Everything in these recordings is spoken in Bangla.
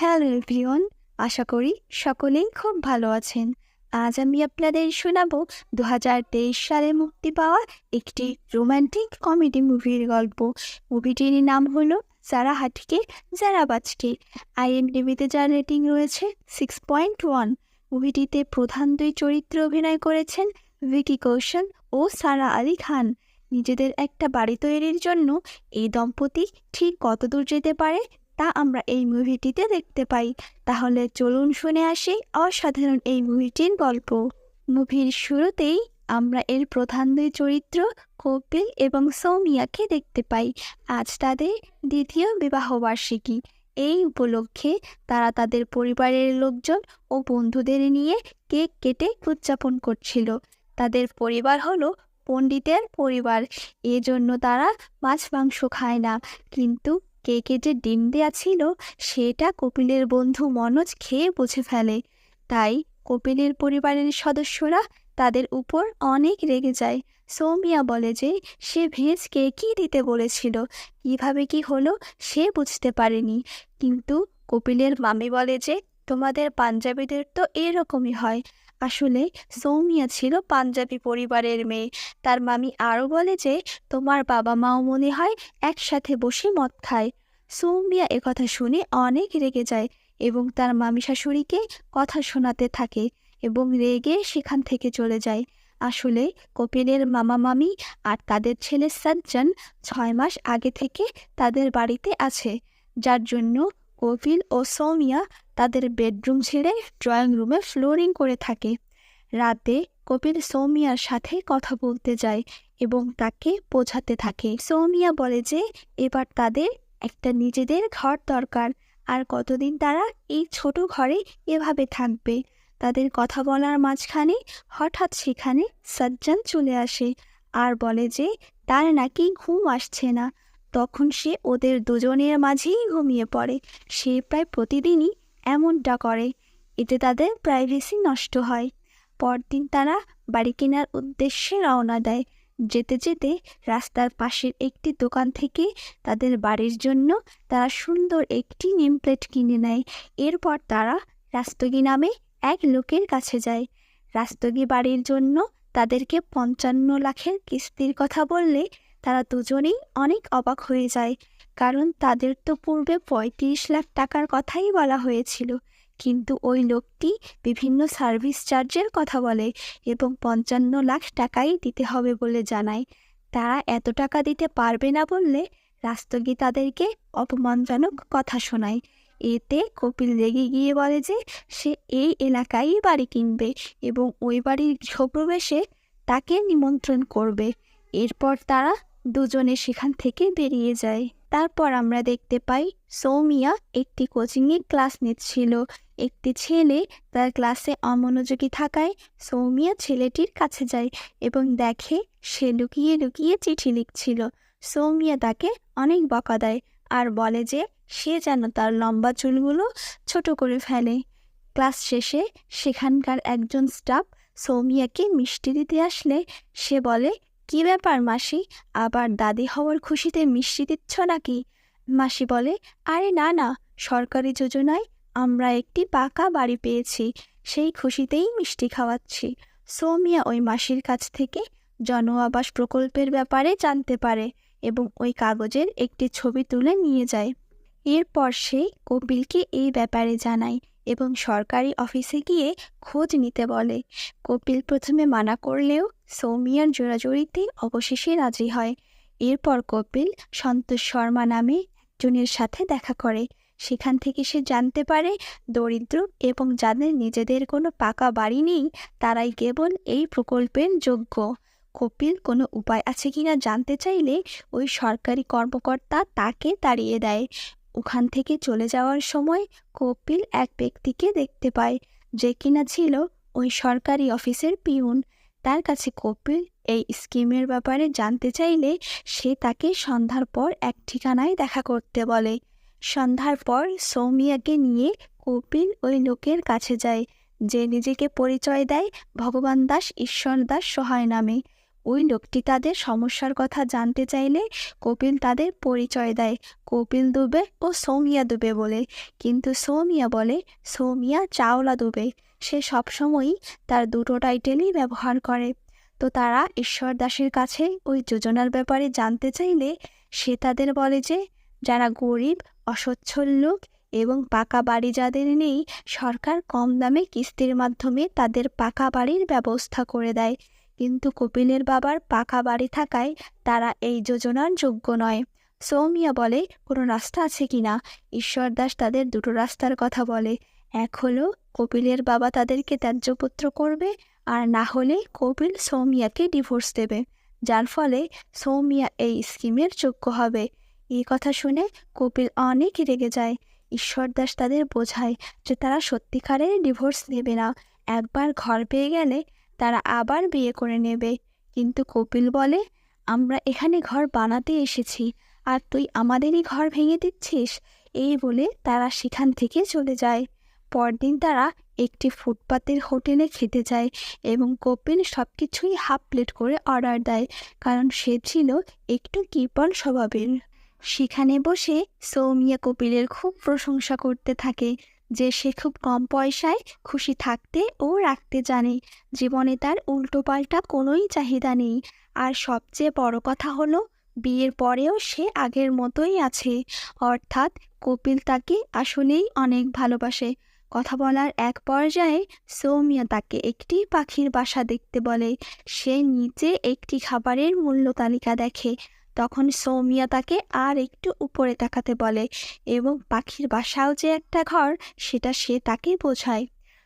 হ্যালো এভরিওয়ান, আশা করি সকলেই খুব ভালো আছেন। আজ আমি আপনাদের শোনাবো 2023 সালে মুক্তি পাওয়া একটি রোমান্টিক কমেডি মুভির গল্প। মুভিটির নাম হলো যারা হাটকে যারা বাঁচকে। আইএমডিবিতে যার রেটিং রয়েছে 6.1। মুভিটিতে প্রধান দুই চরিত্রে অভিনয় করেছেন ভিকি কৌশল ও সারা আলি খান। নিজেদের একটা বাড়ি তৈরির জন্য এই দম্পতি ঠিক কতদূর যেতে পারে তা আমরা এই মুভিটিতে দেখতে পাই। তাহলে চলুন শুনে আসি অসাধারণ এই মুভিটির গল্প। মুভির শুরুতেই আমরা এর প্রধান দুই চরিত্র কপিল এবং সৌমিয়াকে দেখতে পাই। আজ তাদের দ্বিতীয় বিবাহবার্ষিকী। এই উপলক্ষে তারা তাদের পরিবারের লোকজন ও বন্ধুদের নিয়ে কেক কেটে উদযাপন করছিল। তাদের পরিবার হলো পণ্ডিতের পরিবার, এজন্য তারা মাছ মাংস খায় না, কিন্তু কেকে যে ডিম দেয়া ছিল সেটা কপিলের বন্ধু মনোজ খেয়ে বুঝে ফেলে। তাই কপিলের পরিবারের সদস্যরা তাদের উপর অনেক রেগে যায়। সৌমিয়া বলে যে সে ভেজ কেকই দিতে বলেছিল, কিভাবে কি হলো সে বুঝতে পারেনি। কিন্তু কপিলের মামি বলে যে তোমাদের পাঞ্জাবিদের তো এরকমই হয়। আসলে সৌমিয়া ছিল পাঞ্জাবি পরিবারের মেয়ে। তার মামি আরও বলে যে তোমার বাবা মাও মনে হয় একসাথে বসে মদ খায়। সৌমিয়া একথা শুনে অনেক রেগে যায় এবং তার মামি শাশুড়িকে কথা শোনাতে থাকে এবং রেগে সেখান থেকে চলে যায়। আসলে কপিলের মামা মামি আর তাদের ছেলে সজ্জন 6 মাস আগে থেকে তাদের বাড়িতে আছে, যার জন্য কপিল ও সৌমিয়া তাদের বেডরুম ছেড়ে ড্রয়িং রুমে ফ্লোরিং করে থাকে। রাতে কপিল সৌমিয়ার সাথে কথা বলতে যায় এবং তাকে বোঝাতে থাকে। সৌমিয়া বলে যে এবার তাদের একটা নিজেদের ঘর দরকার, আর কতদিন তারা এই ছোট ঘরে এভাবে থাকবে। তাদের কথা বলার মাঝখানে হঠাৎ সেখানে সজ্জান চলে আসে আর বলে যে তার নাকি ঘুম আসছে না। তখন সে ওদের দুজনের মাঝেই ঘুমিয়ে পড়ে। সে প্রায় প্রতিদিনই এমনটা করে, এতে তাদের প্রাইভেসি নষ্ট হয়। পরদিন তারা বাড়ি কেনার উদ্দেশ্যে রওনা দেয়। যেতে যেতে রাস্তার পাশের একটি দোকান থেকে তাদের বাড়ির জন্য তারা সুন্দর একটি নেম প্লেট কিনে নেয়। এরপর তারা রাস্তগী নামে এক লোকের কাছে যায়। রাস্তগী বাড়ির জন্য তাদেরকে 55 লাখের কিস্তির কথা বললে তারা দুজনেই অনেক অবাক হয়ে যায়, কারণ তাদের তো পূর্বে 35 লাখ টাকার কথাই বলা হয়েছিল। কিন্তু ওই লোকটি বিভিন্ন সার্ভিস চার্জের কথা বলে এবং 55 লাখ টাকাই দিতে হবে বলে জানায়। তারা এত টাকা দিতে পারবে না বললে রাস্তগী তাদেরকে অপমানজনক কথা শোনায়। এতে কপিল রেগে গিয়ে বলে যে সে এই এলাকায় বাড়ি কিনবে এবং ওই বাড়ির গৃহপ্রবেশে তাকে নিমন্ত্রণ করবে। এরপর তারা দুজনে সেখান থেকে বেরিয়ে যায়। তারপর আমরা দেখতে পাই সৌমিয়া একটি কোচিংয়ে ক্লাস নিচ্ছিল। একটি ছেলে তার ক্লাসে অমনোযোগী থাকায় সৌমিয়া ছেলেটির কাছে যায় এবং দেখে সে লুকিয়ে লুকিয়ে চিঠি লিখছিল। সৌমিয়া তাকে অনেক বকা দেয় আর বলে যে সে যেন তার লম্বা চুলগুলো ছোট করে ফেলে। ক্লাস শেষে সেখানকার একজন স্টাফ সৌমিয়াকে মিষ্টি দিতে আসলে সে বলে, কি ব্যাপার মাসি, আবার দাদি হওয়ার খুশিতে মিষ্টি দিচ্ছ নাকি? মাসি বলে, আরে না না, সরকারি যোজনায় আমরা একটি পাকা বাড়ি পেয়েছি, সেই খুশিতেই মিষ্টি খাওয়াচ্ছি। সৌমিয়া ওই মাসির কাছ থেকে জন আবাস প্রকল্পের ব্যাপারে জানতে পারে এবং ওই কাগজের একটি ছবি তুলে নিয়ে যায়। এরপর সে কপিলকে এই ব্যাপারে জানায় এবং সরকারি অফিসে গিয়ে খোঁজ নিতে বলে। কপিল প্রথমে মানা করলেও সৌমিয়ার জোরাজুরিতে অবশেষে রাজি হয়। এরপর কপিল সন্তোষ শর্মা নামে একজনের সাথে দেখা করে। সেখান থেকে সে জানতে পারে দরিদ্র এবং যাদের নিজেদের কোনো পাকা বাড়ি নেই তারাই কেবল এই প্রকল্পের যোগ্য। কপিল কোনো উপায় আছে কিনা জানতে চাইলে ওই সরকারি কর্মকর্তা তাকে তাড়িয়ে দেয়। ওখান থেকে চলে যাওয়ার সময় কপিল এক ব্যক্তিকে দেখতে পায় যে কিনা ছিল ওই সরকারি অফিসের পিউন। তার কাছে কপিল এই স্কিমের ব্যাপারে জানতে চাইলে সে তাকে সন্ধ্যার পর এক ঠিকানায় দেখা করতে বলে। সন্ধ্যার পর সৌমিয়াকে নিয়ে কপিল ওই লোকের কাছে যায় যে নিজেকে পরিচয় দেয় ভগবান দাস ঈশ্বর দাস সহায় নামে। ওই লোকটি তাদের সমস্যার কথা জানতে চাইলে কপিল তাদের পরিচয় দেয় কপিল দুবে ও সৌমিয়া দুবে বলে। কিন্তু সৌমিয়া বলে সৌমিয়া চাওলা দুবে। সে সবসময়ই তার দুটো টাইটেলই ব্যবহার করে। তো তারা ঈশ্বর দাসের কাছে ওই যোজনার ব্যাপারে জানতে চাইলে সে তাদের বলে যে যারা গরিব, অসচ্ছল লোক এবং পাকা বাড়ি যাদের নেই, সরকার কম দামে কিস্তির মাধ্যমে তাদের পাকা বাড়ির ব্যবস্থা করে দেয়। কিন্তু কপিলের বাবার পাকা বাড়ি থাকায় তারা এই যোজনার যোগ্য নয়। সৌমিয়া বলে কোনো রাস্তা আছে কিনা। ঈশ্বর দাস তাদের দুটো রাস্তার কথা বলে। এক হলো কপিলের বাবা তাদেরকে ত্যায্যপুত্র করবে, আর না হলে কপিল সৌমিয়াকে ডিভোর্স দেবে, যার ফলে সৌমিয়া এই স্কিমের যোগ্য হবে। এই কথা শুনে কপিল অনেক রেগে যায়। ঈশ্বর দাস তাদের বোঝায় যে তারা সত্যিকারের ডিভোর্স নেবে না, একবার ঘর পেয়ে গেলে তারা আবার বিয়ে করে নেবে। কিন্তু কপিল বলে আমরা এখানে ঘর বানাতে এসেছি, আর তুই আমাদেরই ঘর ভেঙে দিচ্ছিস। এই বলে তারা সেখান থেকে চলে যায়। পরদিন তারা একটি ফুটপাতের হোটেলে খেতে যায় এবং কপিল সব কিছুই হাফ প্লেট করে অর্ডার দেয়, কারণ সে ছিল একটু কৃপণ স্বভাবের। সেখানে বসে সৌমিয়া কপিলের খুব প্রশংসা করতে থাকে যে সে খুব কম পয়সায় খুশি থাকতে ও রাখতে জানে। জীবনে তার উল্টোপাল্টা কোনোই চাহিদা নেই। আর সবচেয়ে বড় কথা হলো বিয়ের পরেও সে আগের মতোই আছে। অর্থাৎ কপিল তাকে আসলেই অনেক ভালোবাসে। কথা বলার এক পর্যায়ে সৌমিয়া তাকে একটি পাখির বাসা দেখতে বলে। সে নিচে একটি খাবারের মূল্য তালিকা দেখে। তখন সৌমিয়া তাকে আর একটু উপরে তাকাতে বলে এবং পাখির বাসাও যে একটা ঘর সেটা সে তাকে বোঝায়।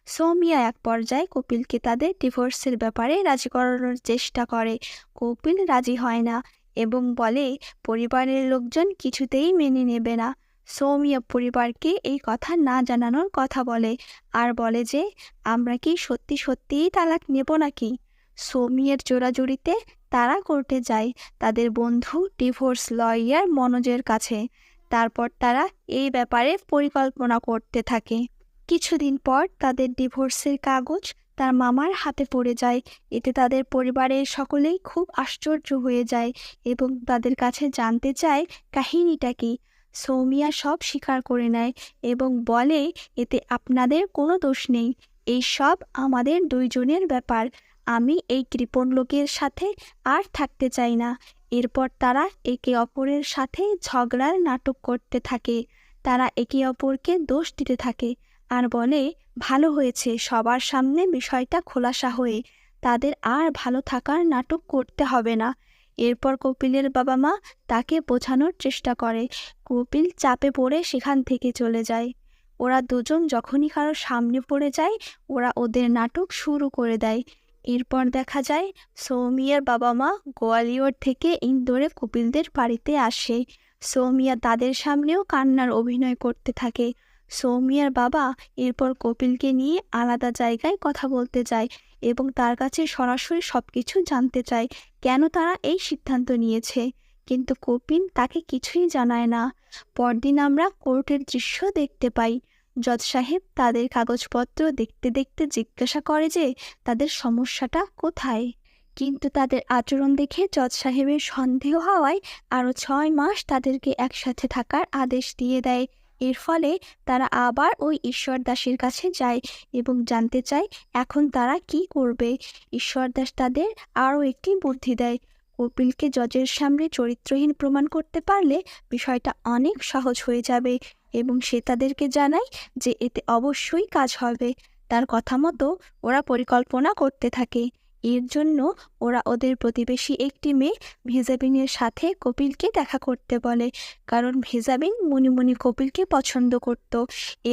সৌমিয়া এক পর্যায়ে কপিলকে তাদের ডিভোর্সের ব্যাপারে রাজি করানোর চেষ্টা করে। কপিল রাজি হয় না এবং বলে পরিবারের লোকজন কিছুতেই মেনে নেবে না। সৌমিয়া পরিবারকে এই কথা না জানানোর কথা বলে আর বলে যে আমরা কি সত্যি সত্যিই তালাক নেব নাকি। সৌমিয়ার জোরাজুরিতে তারা কোর্টে যায় তাদের বন্ধু ডিভোর্স লয়ার মনোজের কাছে। তারপর তারা এই ব্যাপারে পরিকল্পনা করতে থাকে। কিছুদিন পর তাদের ডিভোর্সের কাগজ তার মামার হাতে পড়ে যায়। এতে তাদের পরিবারের সকলেই খুব আশ্চর্য হয়ে যায় এবং তাদের কাছে জানতে চায় কাহিনীটা কি। সৌমিয়া সব স্বীকার করে নেয় এবং বলে এতে আপনাদের কোনো দোষ নেই, এই সব আমাদের দুইজনের ব্যাপার। আমি এই কৃপণ লোকের সাথে আর থাকতে চাই না। এরপর তারা একে অপরের সাথে ঝগড়ার নাটক করতে থাকে। তারা একে অপরকে দোষ দিতে থাকে আর বলে ভালো হয়েছে সবার সামনে বিষয়টা খোলাসা হয়ে, তাদের আর ভালো থাকার নাটক করতে হবে না। এরপর কপিলের বাবা মা তাকে বোঝানোর চেষ্টা করে। কপিল চাপে পড়ে সেখান থেকে চলে যায়। ওরা দুজন যখনই কারো সামনে পড়ে যায় ওরা ওদের নাটক শুরু করে দেয়। এরপর দেখা যায় সৌমিয়ার বাবা মা গোয়ালিয়র থেকে ইন্দোরে কপিলদের বাড়িতে আসে। সৌমিয়া তাদের সামনেও কান্নার অভিনয় করতে থাকে। সৌমিয়ার বাবা এরপর কপিলকে নিয়ে আলাদা জায়গায় কথা বলতে যায় এবং তার কাছে সরাসরি সব কিছু জানতে চায় কেন তারা এই সিদ্ধান্ত নিয়েছে। কিন্তু কপিল তাকে কিছুই জানায় না। পরদিন আমরা কোর্টের দৃশ্য দেখতে পাই। জজ সাহেব তাদের কাগজপত্র দেখতে দেখতে জিজ্ঞাসা করে যে তাদের সমস্যাটা কোথায়। কিন্তু তাদের আচরণ দেখে জজ সাহেবের সন্দেহ হওয়ায় আরও 6 মাস তাদেরকে একসাথে থাকার আদেশ দিয়ে দেয়। এর ফলে তারা আবার ওই ঈশ্বর দাসের কাছে যায় এবং জানতে চায় এখন তারা কি করবে। ঈশ্বর দাস তাদের আরও একটি বুদ্ধি দেয়। কপিলকে জজের সামনে চরিত্রহীন প্রমাণ করতে পারলে বিষয়টা অনেক সহজ হয়ে যাবে এবং সে তাদেরকে জানায় যে এতে অবশ্যই কাজ হবে। তার কথা মতো ওরা পরিকল্পনা করতে থাকে। এর জন্য ওরা ওদের প্রতিবেশী একটি মেয়ে ভেজাবিনের সাথে কপিলকে দেখা করতে বলে, কারণ ভেজাবিন মনে মনে কপিলকে পছন্দ করত।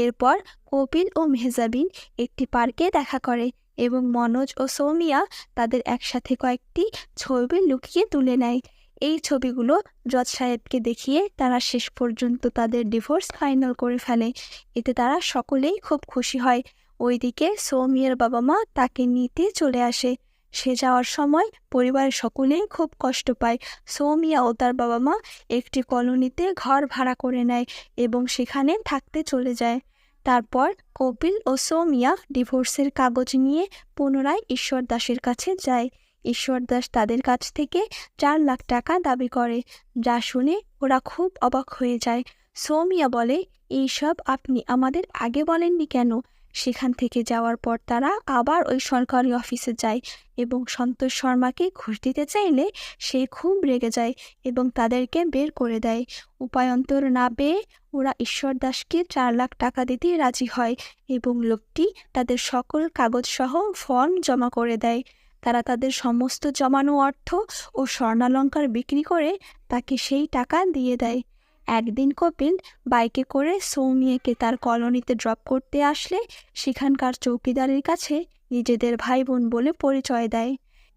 এরপর কপিল ও ভেজাবিন একটি পার্কে দেখা করে এবং মনোজ ও সৌমিয়া তাদের একসাথে কয়েকটি ছবি লুকিয়ে তুলে নেয়। এই ছবিগুলো জজ সাহেবকে দেখিয়ে তারা শেষ পর্যন্ত তাদের ডিভোর্স ফাইনাল করে ফেলে। এতে তারা সকলেই খুব খুশি হয়। ওইদিকে সৌমিয়ার বাবা মা তাকে নিতে চলে আসে। সে যাওয়ার সময় পরিবারের সকলেই খুব কষ্ট পায়। সৌমিয়া ও তার বাবা মা একটি কলোনিতে ঘর ভাড়া করে নেয় এবং সেখানে থাকতে চলে যায়। তারপর কপিল ও সৌমিয়া ডিভোর্সের কাগজ নিয়ে পুনরায় ঈশ্বর দাসের কাছে যায় ঈশ্বর দাস তাদের কাছ থেকে 4 লাখ টাকা দাবি করে, যা শুনে ওরা খুব অবাক হয়ে যায়। সৌমিয়া বলে, এইসব আপনি আমাদের আগে বলেননি কেন? সেখান থেকে যাওয়ার পর তারা আবার ওই সরকারি অফিসে যায় এবং সন্তোষ শর্মাকে ঘুষ দিতে চাইলে সে খুব রেগে যায় এবং তাদেরকে বের করে দেয়। উপায়ন্তর না পেয়ে ওরা ঈশ্বর দাসকে 4 লাখ টাকা দিতে রাজি হয় এবং লোকটি তাদের সকল কাগজসহ ফর্ম জমা করে দেয়। তারা তাদের সমস্ত জমানো অর্থ ও স্বর্ণালঙ্কার বিক্রি করে তাকে সেই টাকা দিয়ে দেয়। একদিন কপিল বাইকে করে সৌমিয়াকে তার কলোনিতে ড্রপ করতে আসলে সেখানকার চৌকিদারের কাছে নিজেদের ভাই বোন বলে পরিচয় দেয়।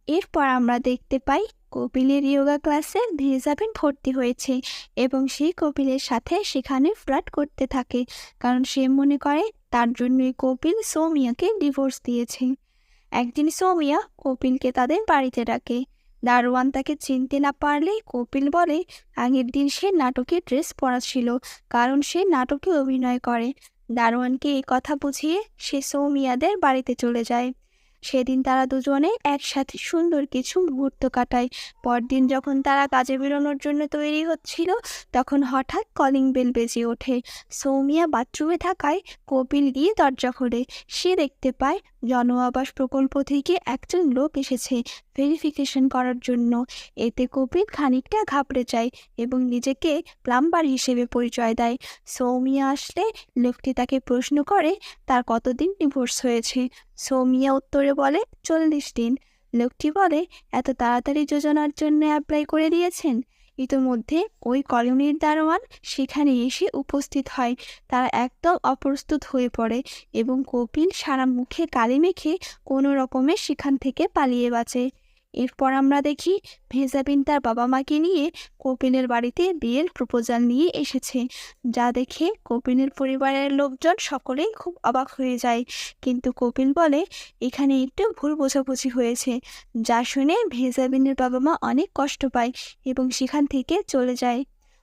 এরপর আমরা দেখতে পাই কপিলের যোগা ক্লাসে ভেজাবিন ভর্তি হয়েছে এবং সেই কপিলের সাথে সেখানে ফ্লার্ট করতে থাকে, কারণ সে মনে করে তার জন্যই কপিল সৌমিয়াকে ডিভোর্স দিয়েছে। একদিন সৌমিয়া কপিলকে তাদের বাড়িতে ডাকে। দারোয়ান তাকে চিনতে না পারলে কপিল বলে আগের দিন সে নাটকের ড্রেস পরা ছিল, কারণ সে নাটকে অভিনয় করে। দারোয়ানকে এই কথা বুঝিয়ে সে সৌমিয়াদের বাড়িতে চলে যায়। সেদিন তারা দুজনে একসাথে সুন্দর কিছু মুহূর্ত কাটায়। পরদিন যখন তারা কাজে বেরোনোর জন্য তৈরি হচ্ছিল, তখন হঠাৎ কলিং বেল বেজে ওঠে। সৌমিয়া বাথরুমে থাকায় কপিল গিয়ে দরজা খোলে। সে দেখতে পায় জনআবাস প্রকল্প থেকে একজন লোক এসেছে ভেরিফিকেশন করার জন্য। এতে কপিল খানিকটা ঘাবড়ে যায় এবং নিজেকে প্লাম্বার হিসেবে পরিচয় দেয়। সৌমিয়া আসলে লোকটি তাকে প্রশ্ন করে তার কতদিন ডিভোর্স হয়েছে। সৌমিয়া উত্তরে বলে 40 দিন। লোকটি বলে, এত তাড়াতাড়ি যোজনার জন্য অ্যাপ্লাই করে দিয়েছেন? ইতোমধ্যে ওই কলোনির দারোয়ান সেখানে এসে উপস্থিত হয়। তারা একদম অপ্রস্তুত হয়ে পড়ে এবং কপিল সারা মুখে কালি মেখে কোনো রকমে সেখান থেকে পালিয়ে বাঁচে। এরপর আমরা দেখি ভেজাবিন তার বাবা মাকে নিয়ে কপিলের বাড়িতে বিয়ের প্রপোজাল নিয়ে এসেছে, যা দেখে কপিলের পরিবারের লোকজন সকলেই খুব অবাক হয়ে যায়। কিন্তু কপিল বলে এখানে একটু ভুল বোঝাবুঝি হয়েছে, যা শুনে ভেজাবিনের বাবা মা অনেক কষ্ট পায় এবং সেখান থেকে চলে যায়।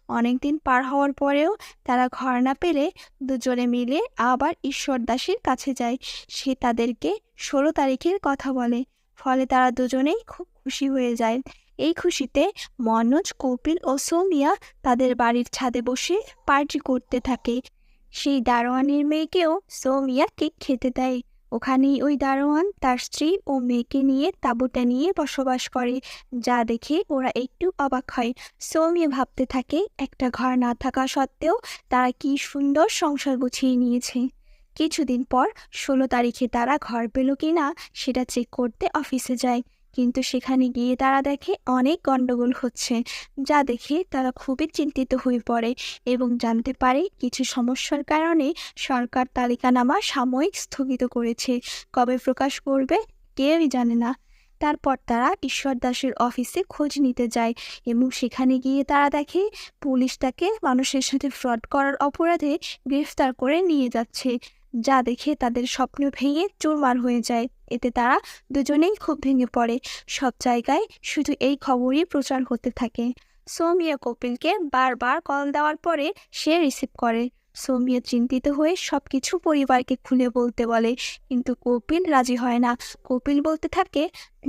অনেকদিন পার হওয়ার পরেও তারা ঘর না পেলে দুজনে মিলে আবার ঈশ্বর দাসের কাছে যায়। সে তাদেরকে 16 তারিখের কথা বলে। ফলে তারা দুজনেই খুব খুশি হয়ে যায়। এই খুশিতে মনোজ, কপিল ও সৌমিয়া তাদের বাড়ির ছাদে বসে পার্টি করতে থাকে। সেই দারোয়ানের মেয়েকেও সৌমিয়া কেক খেতে দেয়। ওখানেই ওই দারোয়ান তার স্ত্রী ও মেয়েকে নিয়ে তাঁবুটা নিয়ে বসবাস করে, যা দেখে ওরা একটু অবাক হয়। সৌমিয়া ভাবতে থাকে একটা ঘর না থাকা সত্ত্বেও তারা কি সুন্দর সংসার গুছিয়ে নিয়েছে। কিছুদিন পর 16 তারিখে তারা ঘর পেল কিনা সেটা চেক করতে অফিসে যায়, কিন্তু সেখানে গিয়ে তারা দেখে অনেক গন্ডগোল হচ্ছে, যা দেখে তারা খুবই চিন্তিত হয়ে পড়ে এবং জানতে পারে কিছু সমস্যার কারণে সরকার তালিকানামা সাময়িক স্থগিত করেছে। কবে প্রকাশ করবে কেউই জানে না। তারপর তারা ঈশ্বর দাসের অফিসে খোঁজ নিতে যায় এবং সেখানে গিয়ে তারা দেখে পুলিশ তাকে মানুষের সাথে ফ্রড করার অপরাধে গ্রেফতার করে নিয়ে যাচ্ছে, যা দেখে তাদের স্বপ্ন ভেঙে চুরমার হয়ে যায়। এতে তারা দুজনেই খুব ভেঙে পড়ে। সব জায়গায় শুধু এই খবরই প্রচার হতে থাকে। সৌমিয়া কপিলকে বারবার কল দেওয়ার পরে সে রিসিভ করে। সৌমিয়া চিন্তিত হয়ে সবকিছু পরিবারকে খুলে বলতে বলে, কিন্তু কপিল রাজি হয় না। কপিল বলতে থাকে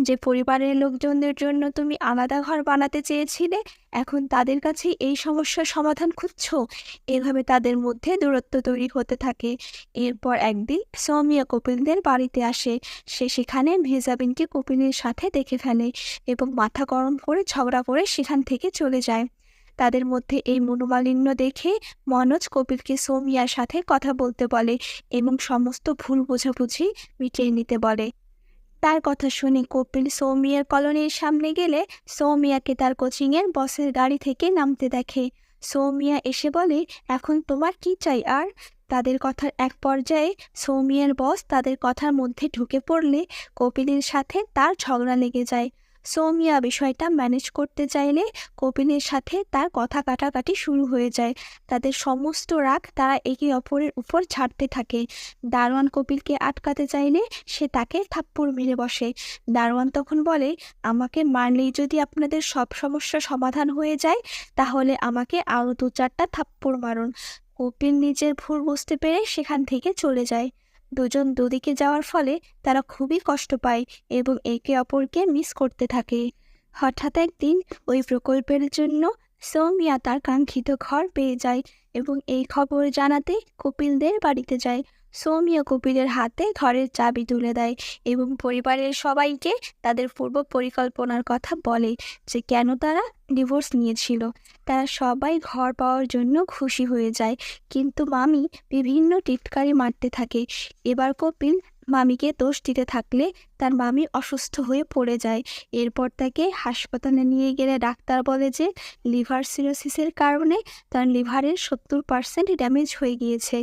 যে পরিবারের লোকজনদের জন্য তুমি আলাদা ঘর বানাতে চেয়েছিলে, এখন তাদের কাছে এই সমস্যার সমাধান খুঁজছো। এভাবে তাদের মধ্যে দূরত্ব তৈরি হতে থাকে। এরপর একদিন সৌমিয়া কপিলদের বাড়িতে আসে। সে সেখানে ভেজাবিনকে কপিলের সাথে দেখে ফেলে এবং মাথা গরম করে ঝগড়া করে সেখান থেকে চলে যায়। তাদের মধ্যে এই মনোমালিন্য দেখে মনোজ কপিলকে সৌমিয়ার সাথে কথা বলতে বলে এবং সমস্ত ভুল বোঝাবুঝি মিটিয়ে নিতে বলে। তার কথা শুনে কপিল সৌমিয়ার কলোনির সামনে গেলে সৌমিয়াকে তার কোচিংয়ের বসের গাড়ি থেকে নামতে দেখে। সৌমিয়া এসে বলে, এখন তোমার কি চাই? আর তাদের কথার এক পর্যায়ে সৌমিয়ার বস তাদের কথার মধ্যে ঢুকে পড়লে কপিলের সাথে তার ঝগড়া লেগে যায়। সৌমিয়া বিষয়টা ম্যানেজ করতে চাইলে কপিলের সাথে তার কথা কাটাকাটি শুরু হয়ে যায়। তাদের সমস্ত রাগ তারা একে অপরের উপর ছাড়তে থাকে। দারোয়ান কপিলকে আটকাতে চাইলে সে তাকে থাপ্পড় মেরে বসে। দারোয়ান তখন বলে, আমাকে মারলেই যদি আপনাদের সব সমস্যা সমাধান হয়ে যায়, তাহলে আমাকে আরও 2-4টা থাপ্পড় মারুন। কপিল নিজের ভুল বুঝতে পেরে সেখান থেকে চলে যায়। দুজন দুদিকে যাওয়ার ফলে তারা খুবই কষ্ট পায় এবং একে অপরকে মিস করতে থাকে। হঠাৎ একদিন ওই প্রকল্পের জন্য সৌমিয়া তার কাঙ্ক্ষিত ঘর পেয়ে যায় এবং এই খবর জানাতে কপিলদের বাড়িতে যায়। সৌমিয়া কপিলের হাতে ঘরের চাবি তুলে দেয় এবং পরিবারের সবাইকে তাদের পূর্ব পরিকল্পনার কথা বলে যে কেন তারা ডিভোর্স নিয়েছিল। তারা সবাই ঘর পাওয়ার জন্য খুশি হয়ে যায়, কিন্তু মামি বিভিন্ন টিটকারি মারতে থাকে। এবার কপিল মামিকে দোষ দিতে থাকলে তার মামি অসুস্থ হয়ে পড়ে যায়। এরপর তাকে হাসপাতালে নিয়ে গেলে ডাক্তার বলে যে লিভার সিরোসিসের কারণে তার লিভারের 70% ড্যামেজ হয়ে গিয়েছে।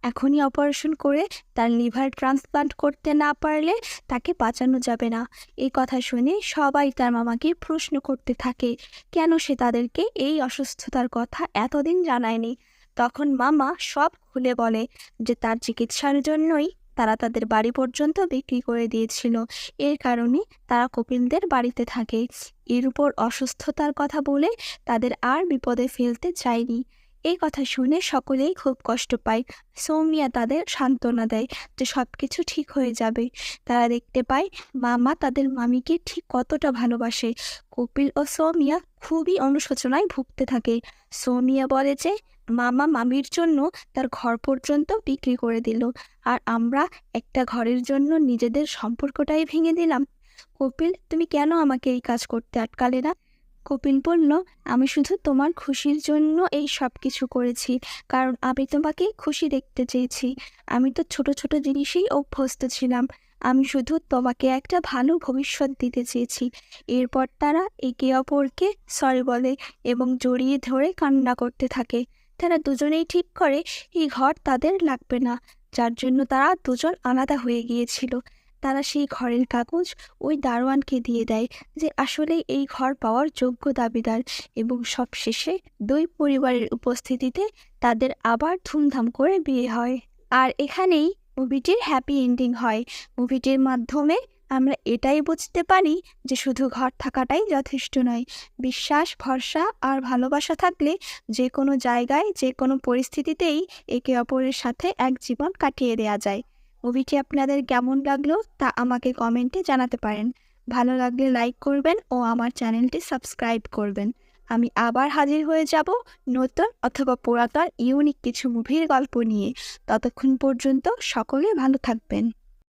এখনই অপারেশন করে তার লিভার ট্রান্সপ্লান্ট করতে না পারলে তাকে বাঁচানো যাবে না। এই কথা শুনে সবাই তার মামাকে প্রশ্ন করতে থাকে কেন সে তাদেরকে এই অসুস্থতার কথা এতদিন জানায়নি। তখন মামা সব খুলে বলে যে তার চিকিৎসার জন্যই তারা তাদের বাড়ি পর্যন্ত বিক্রি করে দিয়েছিল। এর কারণে তারা কপিলদের বাড়িতে থাকে। এর উপর অসুস্থতার কথা বলে তাদের আর বিপদে ফেলতে চায়নি। এই কথা শুনে সকলেই খুব কষ্ট পায়। সৌমিয়া তাদের সান্ত্বনা দেয় যে সবকিছু ঠিক হয়ে যাবে। তারা দেখতে পায় মামা তাদের মামিকে ঠিক কতটা ভালোবাসে। কপিল ও সৌমিয়া খুবই অনুশোচনায় ভুগতে থাকে। সৌমিয়া বলে যে মামা মামির জন্য তার ঘর পর্যন্ত বিক্রি করে দিল, আর আমরা একটা ঘরের জন্য নিজেদের সম্পর্কটাই ভেঙে দিলাম। কপিল, তুমি কেন আমাকে এই কাজ করতে আটকালে না? কপিল বলল, আমি শুধু তোমার খুশির জন্য এই সব কিছু করেছি, কারণ আমি তোমাকে খুশি দেখতে চেয়েছি। আমি তো ছোট ছোট জিনিসেই অভ্যস্ত ছিলাম। আমি শুধু তোমাকে একটা ভালো ভবিষ্যৎ দিতে চেয়েছি। এরপর তারা একে অপরকে সরি বলে এবং জড়িয়ে ধরে কান্না করতে থাকে। তারা দুজনেই ঠিক করে এই ঘর তাদের লাগবে না, যার জন্য তারা দুজন আলাদা হয়ে গিয়েছিল। তারা সেই ঘরের কাগজ ওই দারোয়ানকে দিয়ে দেয়, যে আসলে এই ঘর পাওয়ার যোগ্য দাবিদার, এবং সবশেষে দুই পরিবারের উপস্থিতিতে তাদের আবার ধুমধাম করে বিয়ে হয়। আর এখানেই মুভিটির হ্যাপি এন্ডিং হয়। মুভিটির মাধ্যমে আমরা এটাই বুঝতে পারি যে শুধু ঘর থাকাটাই যথেষ্ট নয়। বিশ্বাস, ভরসা আর ভালোবাসা থাকলে যে কোনো জায়গায়, যে কোনো পরিস্থিতিতেই একে অপরের সাথে এক জীবন কাটিয়ে দেওয়া যায়। মুভিটি আপনাদের কেমন লাগলো তা আমাকে কমেন্টে জানাতে পারেন। ভালো লাগলে লাইক করবেন ও আমার চ্যানেলটি সাবস্ক্রাইব করবেন। আমি আবার হাজির হয়ে যাব নতুন অথবা পুরাতন ইউনিক কিছু মুভির গল্প নিয়ে। ততক্ষণ পর্যন্ত সকলে ভালো থাকবেন।